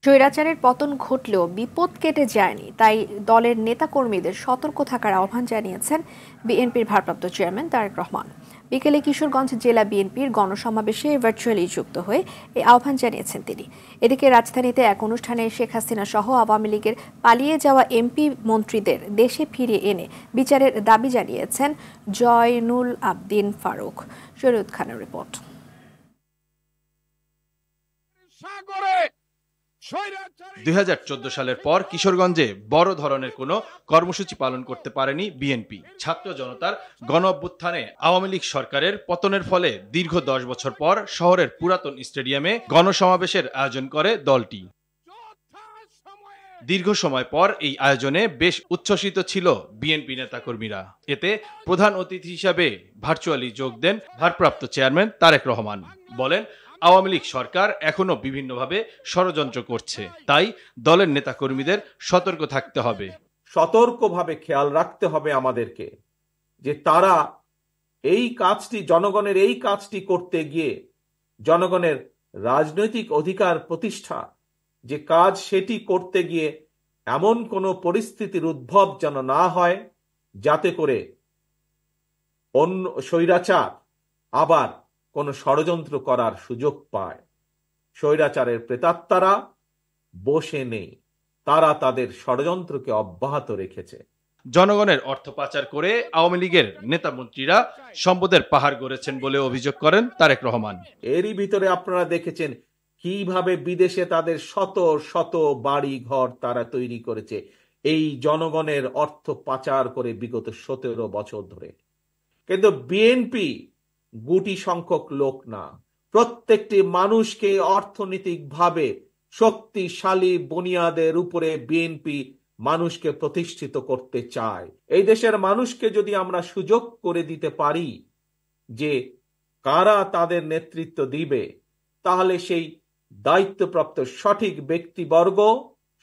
স্বৈরাচারের পতন ঘটলেও বিপদ কেটে যায়নি, তাই দলের নেতাকর্মীদের সতর্ক থাকার আহ্বান জানিয়েছেন বিএনপির ভারপ্রাপ্ত চেয়ারম্যান তারেক রহমান। বিকেলে কিশোরগঞ্জ জেলা বিএনপির গণসমাবেশে ভার্চুয়ালি যুক্ত হয়ে এই আহ্বান জানিয়েছেন তিনি। এদিকে রাজধানীতে এক অনুষ্ঠানে শেখ হাসিনা সহ আওয়ামী লীগের পালিয়ে যাওয়া এমপি মন্ত্রীদের দেশে ফিরিয়ে এনে বিচারের দাবি জানিয়েছেন জয়নুল আবদিন ফারুক। শরীয়ত খানের রিপোর্ট। 2014 সালের পর কিশোরগঞ্জে বড় ধরনের কোনো কর্মসূচি পালন করতে পারেনি বিএনপি। ছাত্র জনতার গণ অভ্যুত্থানে আওয়ামী লীগ সরকারের পতনের ফলে দীর্ঘ 10 বছর পর শহরের পুরাতন স্টেডিয়ামে গণসমাবেশের আয়োজন করে দলটি। দীর্ঘ সময় পর এই আয়োজনে বেশ উচ্ছ্বসিত ছিল বিএনপি নেতাকর্মীরা। এতে প্রধান অতিথি হিসাবে ভার্চুয়ালি যোগ দেন ভারপ্রাপ্ত চেয়ারম্যান তারেক রহমান। বলেন, আওয়ামী লীগ সরকার এখনো বিভিন্নভাবে ষড়যন্ত্র করছে, তাই দলের নেতাকর্মীদের সতর্ক থাকতে হবে। সতর্কভাবে খেয়াল রাখতে হবে আমাদেরকে যে তারা এই কাজটি, জনগণের এই কাজটি করতে গিয়ে জনগণের রাজনৈতিক অধিকার প্রতিষ্ঠা যে কাজ, সেটি করতে গিয়ে এমন কোনো পরিস্থিতির উদ্ভব যেন না হয় যাতে করে অন্য স্বৈরাচার আবার কোনো ষড়যন্ত্র করার সুযোগ পায়। স্বৈরাচারের প্রেতাত্মারা বসে নেই, তারা তাদের ষড়যন্ত্রকে অব্যাহত রেখেছে। জনগণের অর্থ পাচার করে আওয়ামী লীগের নেতা মন্ত্রীরা সম্পদের পাহাড় গড়েছেন বলে অভিযোগ করেন তারেক রহমান। এরই ভিতরে আপনারা দেখেছেন কিভাবে বিদেশে তাদের শত শত বাড়ি ঘর তারা তৈরি করেছে এই জনগণের অর্থ পাচার করে বিগত 17 বছর ধরে। কিন্তু বিএনপি গুটি সংখ্যক লোক না, প্রত্যেকটি মানুষকে অর্থনৈতিকভাবে শক্তিশালী বুনিয়াদের উপরে বিএনপি মানুষকে প্রতিষ্ঠিত করতে চায়। এই দেশের মানুষকে যদি আমরা সুযোগ করে দিতে পারি যে কারা তাদের নেতৃত্ব দিবে, তাহলে সেই দায়িত্বপ্রাপ্ত সঠিক ব্যক্তিবর্গ,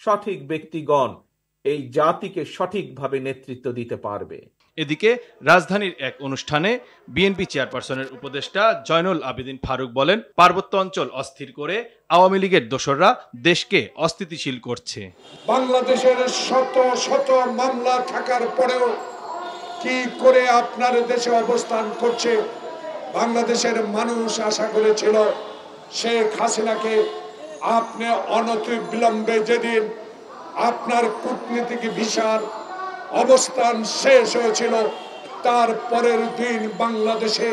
সঠিক ব্যক্তিগণ এই জাতিকে সঠিকভাবে নেতৃত্ব দিতে পারবে। এদিকে রাজধানীর এক অনুষ্ঠানে বিএনপি চেয়ারপারসনের উপদেষ্টা জয়নুল আবেদিন ফারুক বলেন, পার্বত্য অঞ্চল অস্থির করে আওয়ামী লীগের দোসররা দেশকে অস্থিতিশীল করছে। বাংলাদেশের শত শত মামলা থাকার পরেও কি করে আপনার দেশে অবস্থান করছে? বাংলাদেশের মানুষ আশা করেছিল শেখ হাসিনাকে আপনি অনতিবিলম্বে যেদিন আপনার কূটনীতিক ভিসার অবস্থান শেষ হয়েছিল তার পরের দিন বাংলাদেশে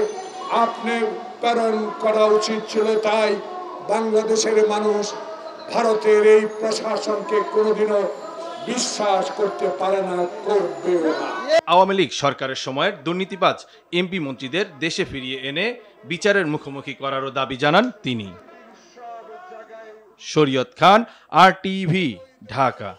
আপনি প্রেরণ করা উচিত ছিল। তাই বাংলাদেশের মানুষ ভারতের এই প্রশাসনকে কোনোদিনও বিশ্বাস করতে পারে না, করবেও না। আওয়ামী লীগ সরকারের সময়ের দুর্নীতিবাজ এমপি মন্ত্রীদের দেশে ফিরিয়ে এনে বিচারের মুখোমুখি করারও দাবি জানান তিনি। শরীয়ত খান, RTV, ঢাকা।